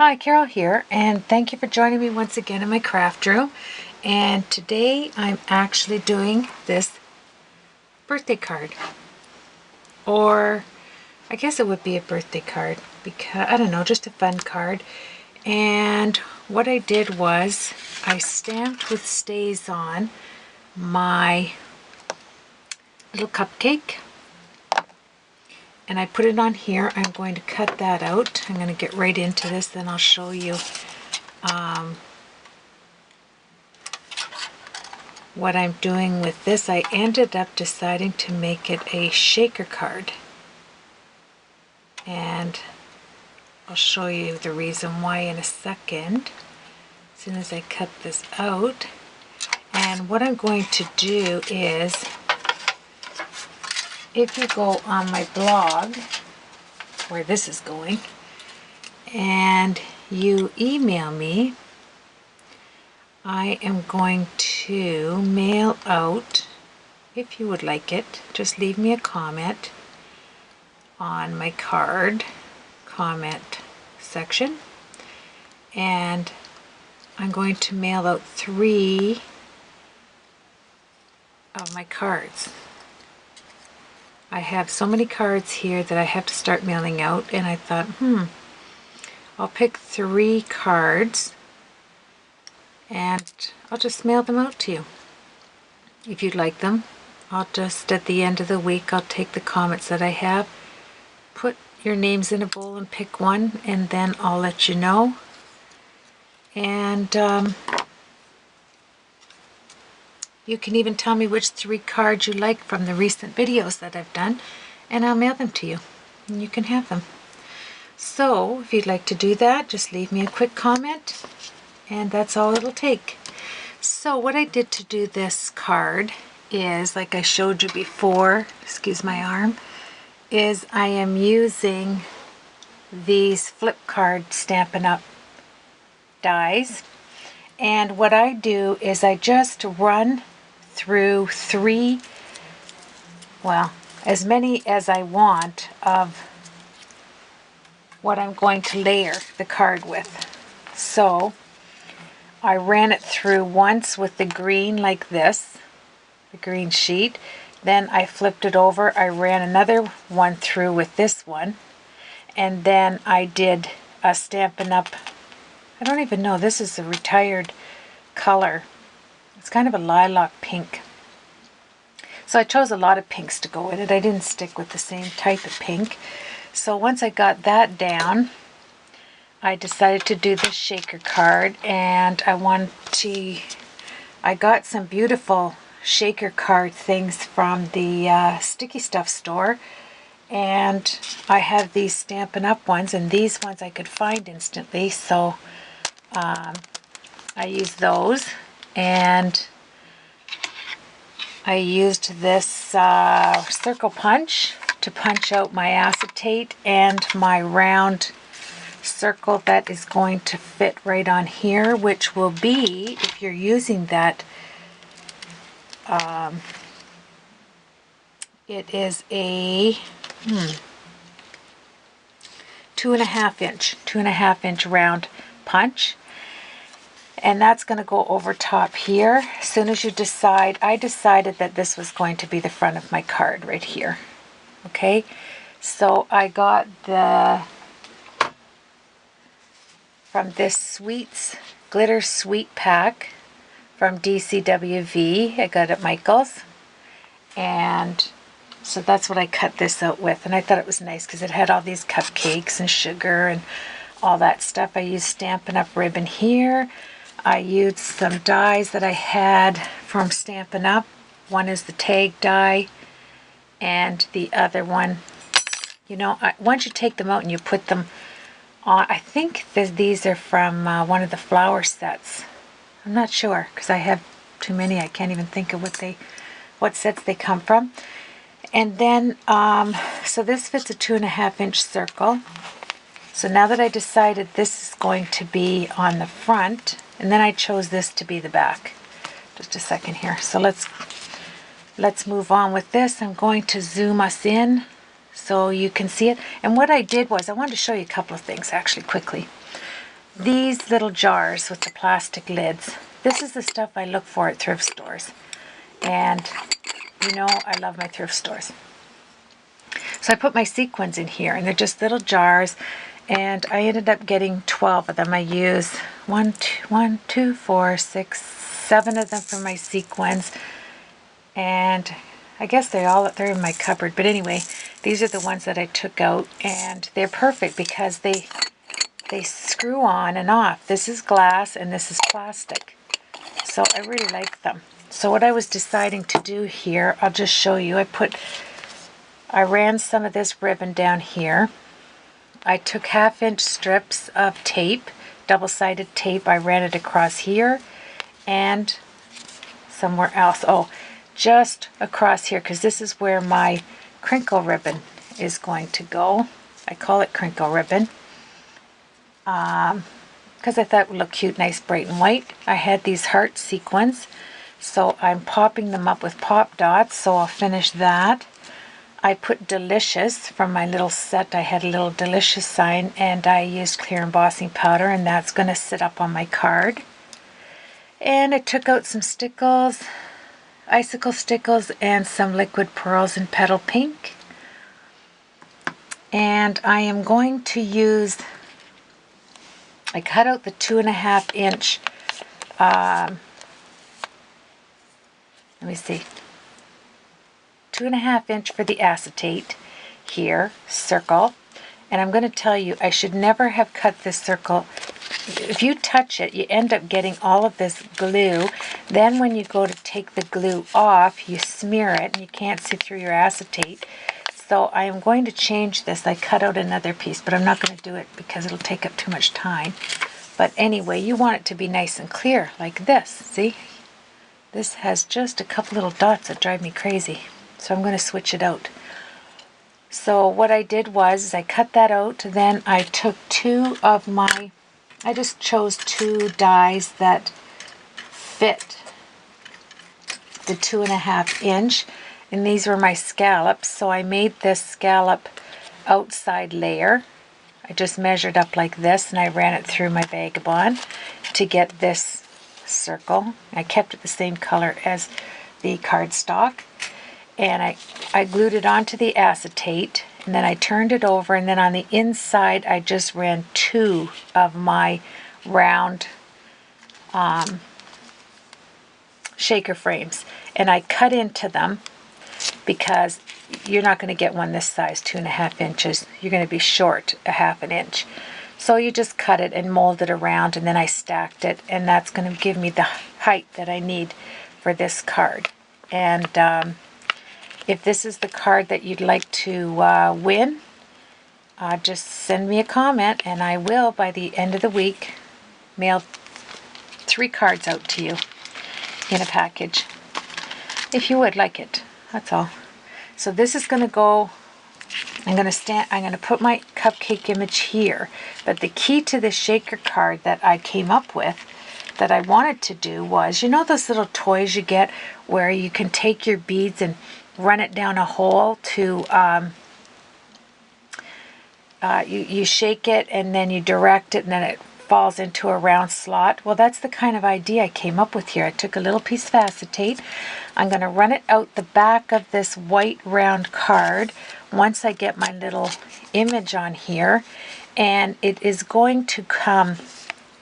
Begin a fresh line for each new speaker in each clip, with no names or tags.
Hi, Carol here, and thank you for joining me once again in my craft room. And today I'm actually doing this birthday card, or I guess it would be a birthday card because I don't know, just a fun card. And what I did was I stamped with StazOn my little cupcake, and I put it on here. I'm going to cut that out. I'm going to get right into this, then I'll show you what I'm doing with this. I ended up deciding to make it a shaker card, and I'll show you the reason why in a second, as soon as I cut this out. And what I'm going to do is, if you go on my blog, where this is going, and you email me, I am going to mail out, if you would like it, just leave me a comment on my card comment section, and I'm going to mail out 3 of my cards. I have so many cards here that I have to start mailing out, and I thought, I'll pick 3 cards and I'll just mail them out to you. If you'd like them, I'll just, at the end of the week, I'll take the comments that I have, put your names in a bowl and pick one, and then I'll let you know. And you can even tell me which 3 cards you like from the recent videos that I've done, and I'll mail them to you, and you can have them. So if you'd like to do that, just leave me a quick comment, and that's all it'll take. So what I did to do this card is, like I showed you before, excuse my arm, is I am using these flip card Stampin' Up! Dies. And what I do is I just run through 3, well, as many as I want of what I'm going to layer the card with. So I ran it through once with the green like this, the green sheet. Then I flipped it over. I ran another one through with this one. And then I did a Stampin' Up! I don't even know, this is a retired color. It's kind of a lilac pink. So I chose a lot of pinks to go with it. I didn't stick with the same type of pink. So once I got that down, I decided to do this shaker card, and I got some beautiful shaker card things from the Sticky Stuff store, and I have these Stampin' Up! Ones, and these ones I could find instantly, so I used those, and I used this circle punch to punch out my acetate and my round circle that is going to fit right on here, which will be, if you're using that, it is a 2.5 inch round punch, and that's going to go over top here. As soon as you decide, I decided that this was going to be the front of my card right here. Okay, so I got from this Sweets Glitter Sweet Pack from DCWV. I got it at Michael's, and so that's what I cut this out with. And I thought it was nice because it had all these cupcakes and sugar and all that stuff. I used Stampin' Up! Ribbon here. I used some dies that I had from Stampin' Up! One is the tag die, and the other one, you know, once you take them out and you put them on, I think these are from one of the flower sets. I'm not sure because I have too many. I can't even think of what sets they come from. And then, so this fits a 2.5 inch circle. So now that I decided this is going to be on the front, and then I chose this to be the back. Just a second here. So let's move on with this. I'm going to zoom us in so you can see it. And what I did was, I wanted to show you a couple of things actually quickly. these little jars with the plastic lids. This is the stuff I look for at thrift stores. And you know I love my thrift stores. So I put my sequins in here, and they're just little jars, and I ended up getting 12 of them. I used 1, 2, 4, 6, 7 of them for my sequins, and I guess they're in my cupboard. But anyway, these are the ones that I took out, and they're perfect because they screw on and off. This is glass and this is plastic, so I really like them. So what I was deciding to do here, I'll just show you. I ran some of this ribbon down here. I took 1/2-inch strips of tape, double-sided tape. I ran it across here and somewhere else. Oh, just across here, because this is where my crinkle ribbon is going to go. I call it crinkle ribbon because I thought it would look cute, nice, bright and white. I had these heart sequins, so I'm popping them up with pop dots, so I'll finish that. I put Delicious from my little set. I had a little Delicious sign, and I used clear embossing powder, and that's going to sit up on my card. And I took out some stickles, icicle stickles, and some liquid pearls in petal pink. And I am going to use, I cut out the 2.5-inch, let me see, 2.5-inch for the acetate here, circle. And I'm going to tell you, I should never have cut this circle. If you touch it, you end up getting all of this glue. Then when you go to take the glue off, you smear it and you can't see through your acetate. So I am going to change this. I cut out another piece, but I'm not going to do it because it'll take up too much time. But anyway, you want it to be nice and clear like this. See? This has just a couple little dots that drive me crazy. So I'm going to switch it out. So what I did was I cut that out. Then I took I just chose 2 dies that fit the 2.5-inch. And these were my scallops. So I made this scallop outside layer. I just measured up like this, and I ran it through my Vagabond to get this circle. I kept it the same color as the cardstock. And I glued it onto the acetate, and then I turned it over, and then on the inside I just ran 2 of my round shaker frames, and I cut into them because you're not going to get one this size, 2.5 inches. You're going to be short 1/2 inch. So you just cut it and mold it around, and then I stacked it, and that's going to give me the height that I need for this card. And if this is the card that you'd like to win, just send me a comment, and I will, by the end of the week, mail 3 cards out to you in a package, if you would like it. That's all. So this is going to go, I'm going to put my cupcake image here. But the key to this shaker card that I came up with, that I wanted to do, was, you know those little toys you get where you can take your beads and run it down a hole to, you shake it and then you direct it and then it falls into a round slot. Well, that's the kind of idea I came up with here. I took a little piece of acetate. I'm going to run it out the back of this white round card once I get my little image on here, and it is going to come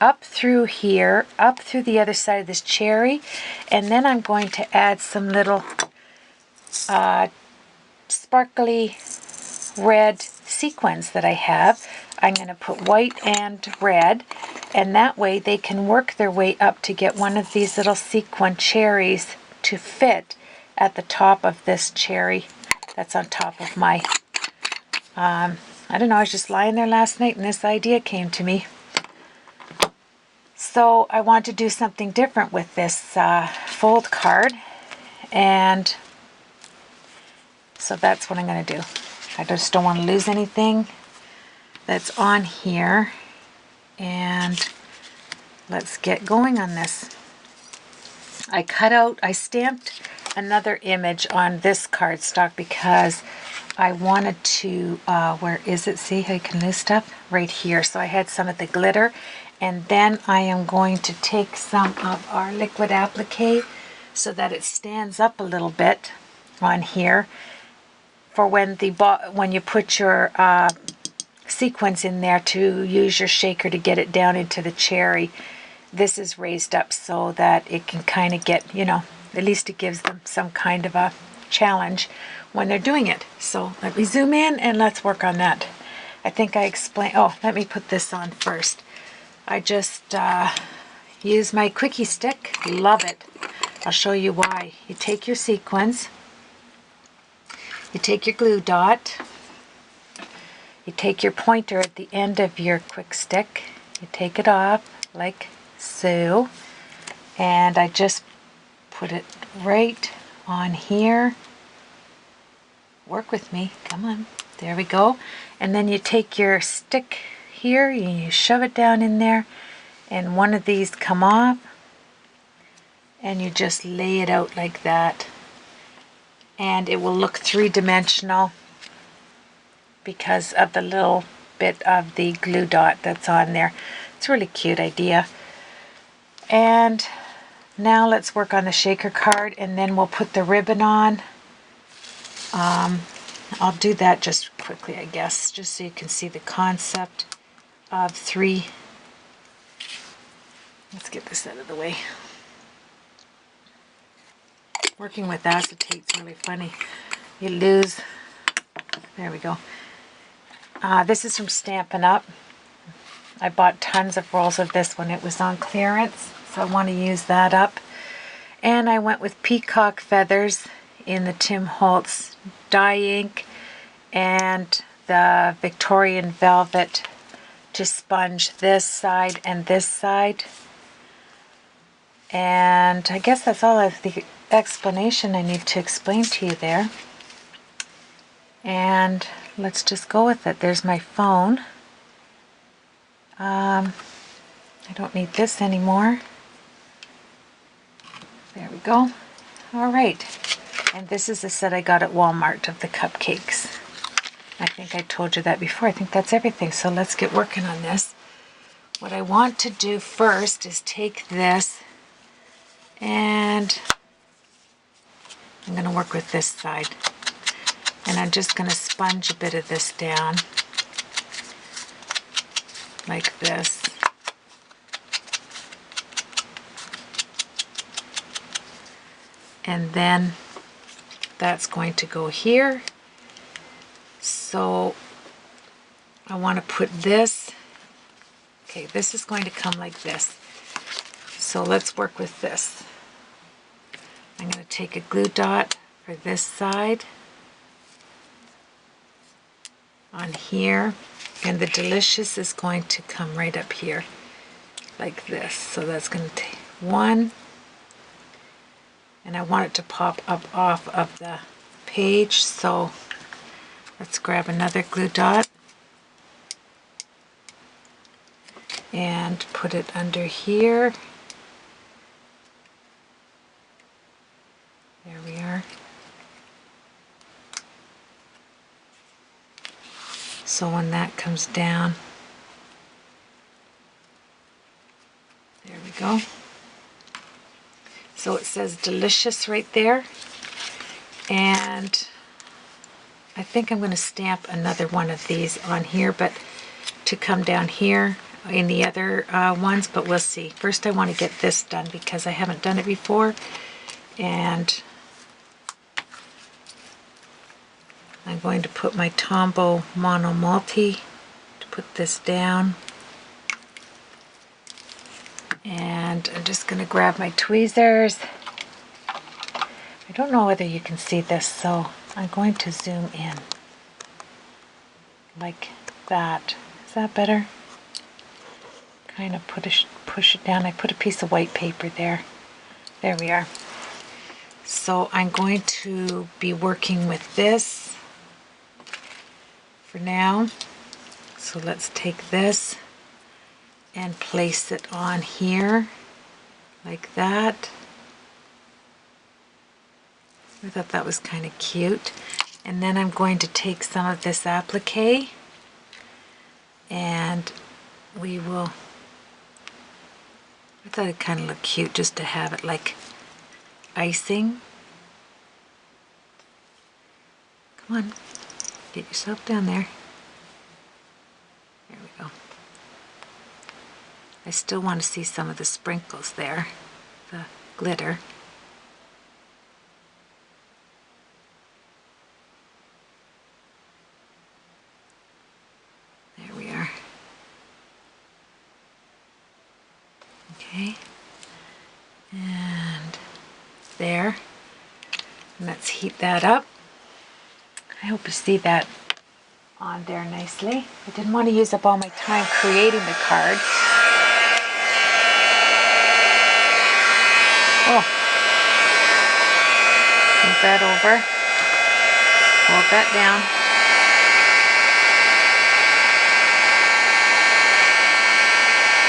up through here, up through the other side of this cherry, and then I'm going to add some little sparkly red sequins that I have. I'm going to put white and red, and that way they can work their way up to get one of these little sequin cherries to fit at the top of this cherry that's on top of my, I don't know, I was just lying there last night and this idea came to me. So I want to do something different with this fold card, and so that's what I'm going to do. I just don't want to lose anything that's on here, and let's get going on this. I stamped another image on this cardstock because I wanted to, where is it? See how you can lose stuff? Right here. So I had some of the glitter. And then I am going to take some of our liquid applique so that it stands up a little bit on here for when you put your sequins in there to use your shaker to get it down into the cherry. This is raised up so that it can kind of get, you know, at least it gives them some kind of a challenge when they're doing it. So let me zoom in and let's work on that. I think I explained, oh, let me put this on first. I just use my quickie stick, love it. I'll show you why. You take your sequins, you take your glue dot, you take your pointer at the end of your quick stick, you take it off like so, and I just put it right on here. Work with me, come on, there we go. And then you take your stick here, you shove it down in there, and one of these come off, and you just lay it out like that, and it will look three-dimensional because of the little bit of the glue dot that's on there. It's a really cute idea. And now let's work on the shaker card, and then we'll put the ribbon on. I'll do that just quickly, I guess, just so you can see the concept of three. Let's get this out of the way. Working with acetate's really funny. You lose. There we go. This is from Stampin' Up. I bought tons of rolls of this when it was on clearance, so I want to use that up. And I went with peacock feathers in the Tim Holtz dye ink and the Victorian velvet to sponge this side and this side. And I guess that's all of the explanation I need to explain to you there. And let's just go with it. There's my phone. I don't need this anymore. There we go. All right. And this is the set I got at Walmart of the cupcakes. I think I told you that before. I think that's everything. So let's get working on this. What I want to do first is take this, and I'm going to work with this side. And I'm just going to sponge a bit of this down like this. And then that's going to go here. So I want to put this, okay, this is going to come like this. So let's work with this. I'm going to take a glue dot for this side on here, and the Delicious is going to come right up here like this. So that's going to take one, and I want it to pop up off of the page, so let's grab another glue dot and put it under here. There we are. So when that comes down, there we go. So it says Delicious right there. And I think I'm going to stamp another one of these on here, but to come down here in the other ones, but we'll see. First I want to get this done because I haven't done it before, and I'm going to put my Tombow Mono Multi to put this down, and I'm just going to grab my tweezers. I don't know whether you can see this, so I'm going to zoom in like that. Is that better? Kind of push it down. I put a piece of white paper there. There we are. So I'm going to be working with this for now. So let's take this and place it on here like that. I thought that was kind of cute. And then I'm going to take some of this applique and we will, I thought it kind of looked cute just to have it like icing. Come on, get yourself down there. There we go. I still want to see some of the sprinkles there, the glitter. There we are. Okay, and there. And let's heat that up. I hope you see that on there nicely. I didn't want to use up all my time creating the card. Oh, move that over, hold that down.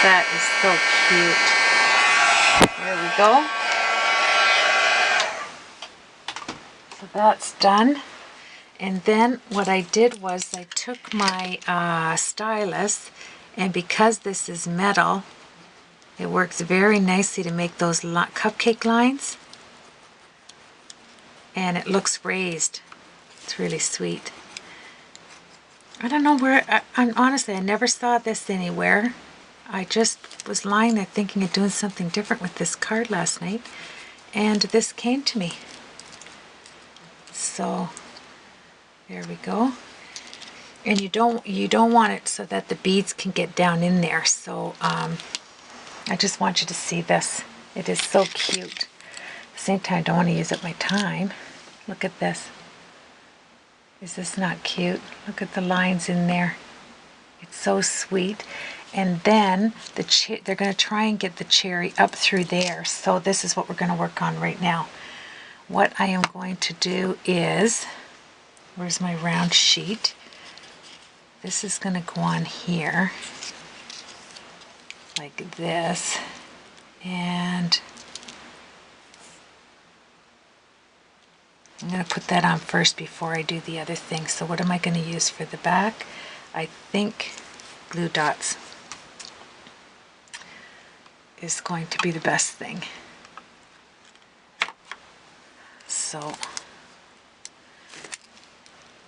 That is so cute. There we go. So that's done. And then what I did was I took my stylus, and because this is metal, it works very nicely to make those cupcake lines. And it looks raised. It's really sweet. I don't know where, honestly, I never saw this anywhere. I just was lying there thinking of doing something different with this card last night, and this came to me. So there we go. And you don't want it so that the beads can get down in there. So I just want you to see this. It is so cute. At the same time, I don't want to use up my time. Look at this. Is this not cute? Look at the lines in there. It's so sweet. And then they're going to try and get the cherry up through there. So this is what we're going to work on right now. What I am going to do is, where's my round sheet? This is going to go on here like this. And I'm going to put that on first before I do the other thing. So what am I going to use for the back? I think glue dots is going to be the best thing. So I'll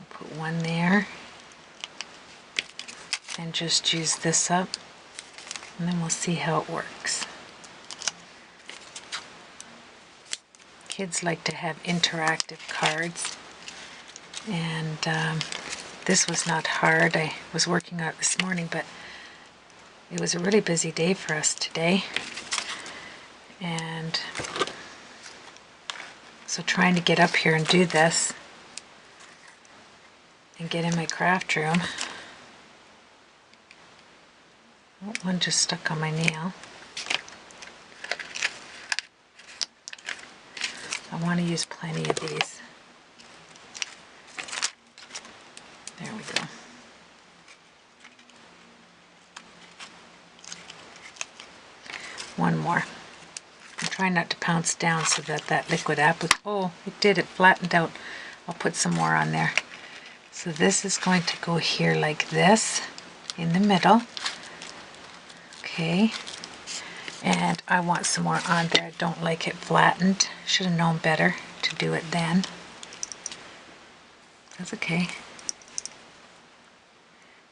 put one there and just use this up, and then we'll see how it works. Kids like to have interactive cards, and this was not hard. I was working on it this morning, but it was a really busy day for us today, and so trying to get up here and do this and get in my craft room. Oh, one just stuck on my nail. I want to use plenty of these. There we go. One more. I'm trying not to pounce down so that that liquid applique, oh, it did, it flattened out. I'll put some more on there. So this is going to go here like this, in the middle. Okay. And I want some more on there. I don't like it flattened. Should have known better to do it then. That's okay.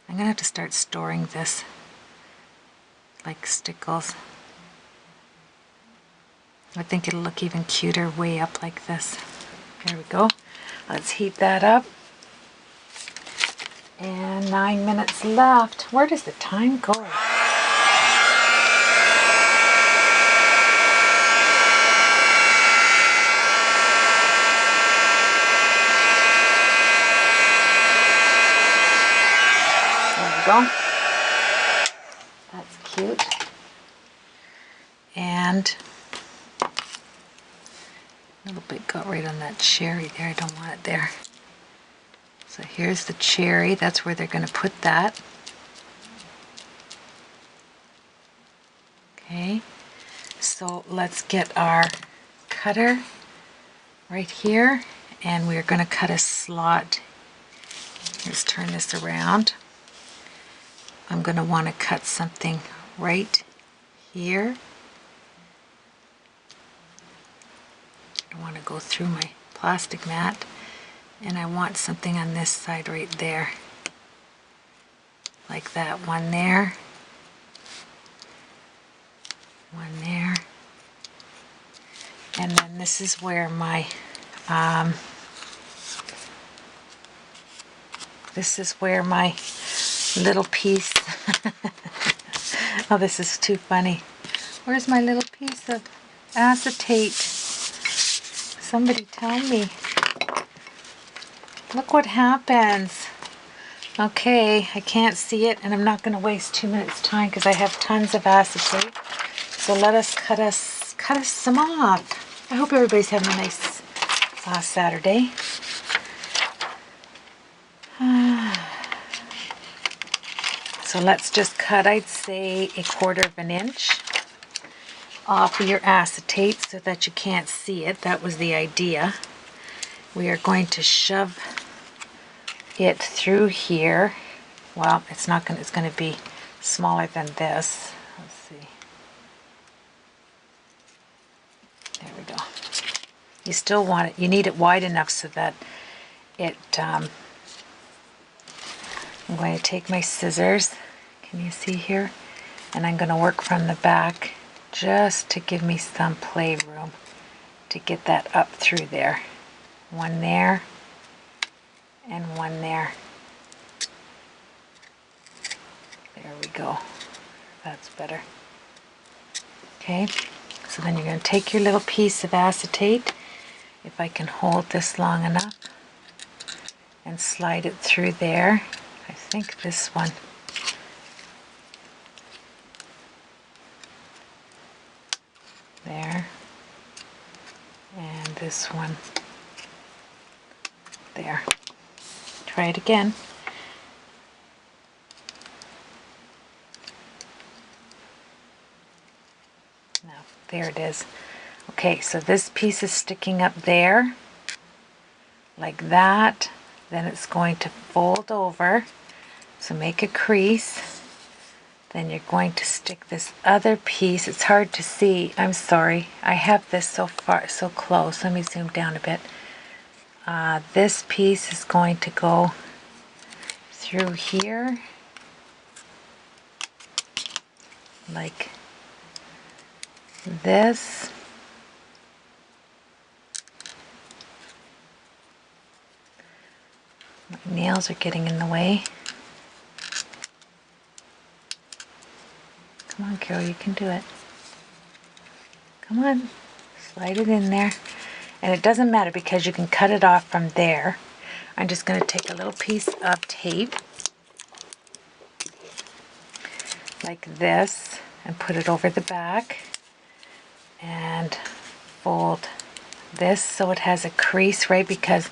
I'm going to have to start storing this like stickles. I think it'll look even cuter way up like this. There we go. Let's heat that up. And 9 minutes left. Where does the time go? There we go. That's cute. And a little bit got right on that cherry there. I don't want it there. So here's the cherry. That's where they're going to put that. Okay. So let's get our cutter right here, and we're going to cut a slot. Let's turn this around. I'm going to want to cut something right here. I want to go through my plastic mat, and I want something on this side right there, like that. One there, one there, and then this is where my little piece oh, this is too funny. Where's my little piece of acetate? Somebody tell me. Look what happens. Okay, I can't see it, and I'm not going to waste 2 minutes time because I have tons of acetate. So let us cut us some off. I hope everybody's having a nice Saturday. So let's just cut, I'd say, 1/4 of an inch off of your acetate so that you can't see it. That was the idea. We are going to shove it through here. Well, it's not going to, it's going to be smaller than this. Let's see. There we go. You still want it, you need it wide enough so that it, I'm going to take my scissors, can you see here? And I'm going to work from the back just to give me some play room to get that up through there. One there, and one there. There we go. That's better. Okay, so then you're going to take your little piece of acetate, if I can hold this long enough, and slide it through there. I think this one. There. And this one. There. Try it again. Now, there it is. Okay, so this piece is sticking up there, like that. Then it's going to fold over. So make a crease. Then you're going to stick this other piece. It's hard to see. I'm sorry. I have this so far, so close. Let me zoom down a bit. This piece is going to go through here, like this. My nails are getting in the way. Come on, Carol, you can do it. Come on, slide it in there. And it doesn't matter because you can cut it off from there. I'm just going to take a little piece of tape, like this, and put it over the back, and fold this so it has a crease, right? Because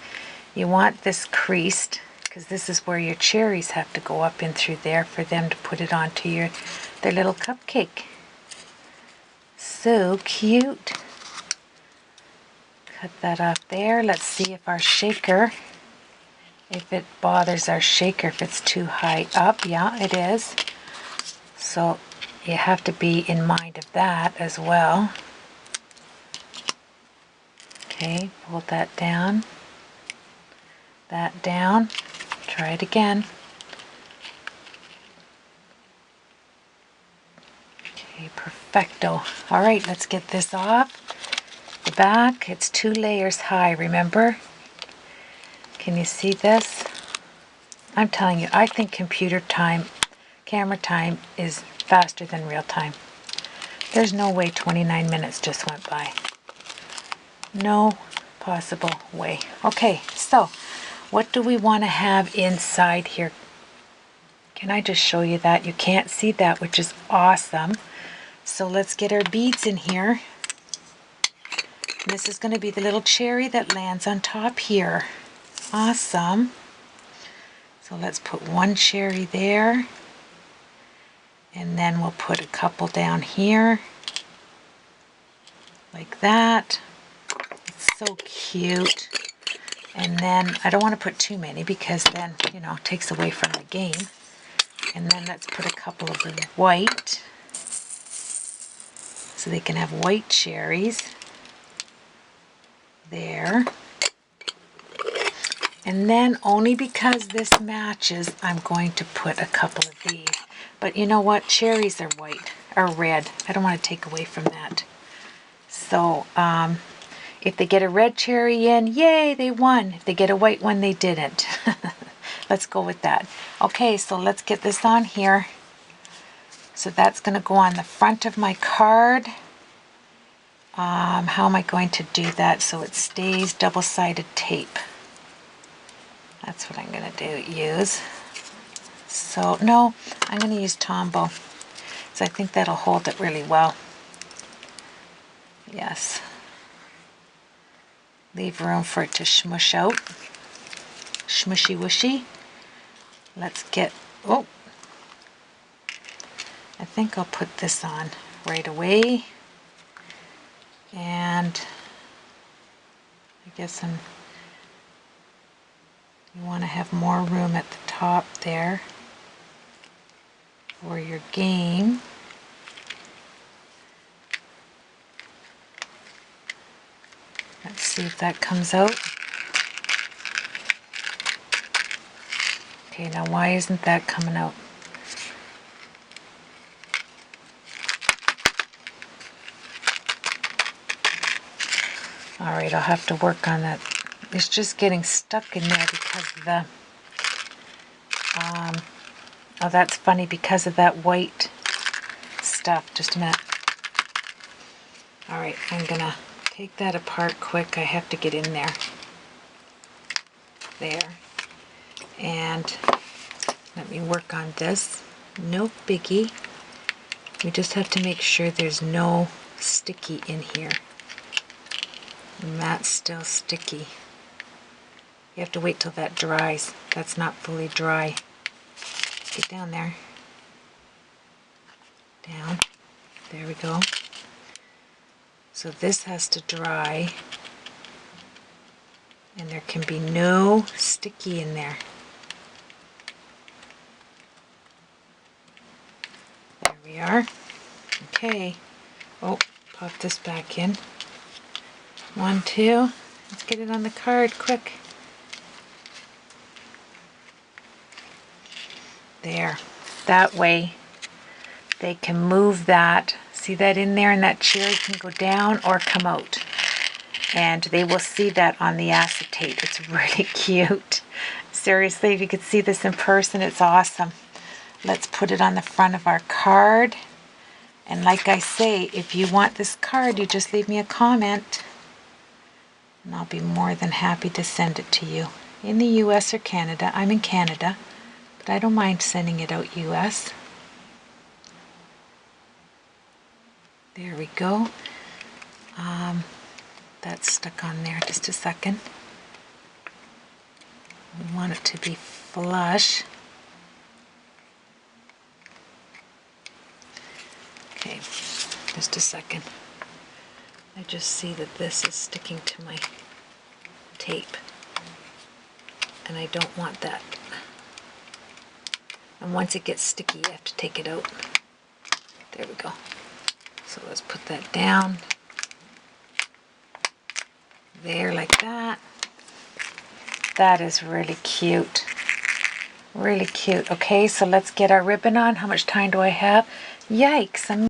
you want this creased, because this is where your cherries have to go up in through there for them to put it onto their little cupcake. So cute. Cut that off there. Let's see if our shaker, if it bothers our shaker, if it's too high up. Yeah, it is. So you have to be in mind of that as well. Okay, fold that down. That down. Try it again. Okay, perfecto. All right, let's get this off. The back, it's 2 layers high, remember? Can you see this? I'm telling you, I think computer time, camera time is faster than real time. There's no way 29 minutes just went by. No possible way. Okay, so what do we want to have inside here? Can I just show you that? You can't see that, which is awesome. So let's get our beads in here. This is going to be the little cherry that lands on top here. Awesome. So let's put 1 cherry there. And then we'll put a couple down here. Like that. It's so cute. And then I don't want to put too many because then, you know, it takes away from the game. And then let's put a couple of the white so they can have white cherries there. And then only because this matches, I'm going to put a couple of these. But you know what? Cherries are white, or red. I don't want to take away from that. So if they get a red cherry in, yay, they won. If they get a white one, they didn't. Let's go with that. Okay, so let's get this on here. So that's going to go on the front of my card. How am I going to do that so it stays double-sided tape? That's what I'm going to use. So, no, I'm going to use Tombow. So I think that'll hold it really well. Yes. Leave room for it to smush out. Smushy wushy. Let's get, oh, I think I'll put this on right away. And I guess you want to have more room at the top there for your game. Let's see if that comes out. Okay, now why isn't that coming out? Alright, I'll have to work on that. It's just getting stuck in there because of the... oh, that's funny because of that white stuff. Just a minute. Alright, I'm going to take that apart quick. I have to get in there. There. And let me work on this. No biggie. We just have to make sure there's no sticky in here. And that's still sticky. You have to wait till that dries. That's not fully dry. Get down there. Down. There we go. So this has to dry. And there can be no sticky in there. There we are. Okay. Oh, pop this back in. 1, 2. Let's get it on the card quick. There. That way they can move that. See that in there, and that cherry can go down or come out. And they will see that on the acetate. It's really cute. Seriously, if you could see this in person, it's awesome. Let's put it on the front of our card. And like I say, if you want this card, you just leave me a comment. And I'll be more than happy to send it to you. In the US or Canada. I'm in Canada, but I don't mind sending it out US. There we go. That's stuck on there. Just a second. We want it to be flush. Okay, just a second. I just see that this is sticking to my tape, and I don't want that. And once it gets sticky, you have to take it out. There we go. So let's put that down. There, like that. That is really cute. Really cute. Okay, so let's get our ribbon on. How much time do I have? Yikes.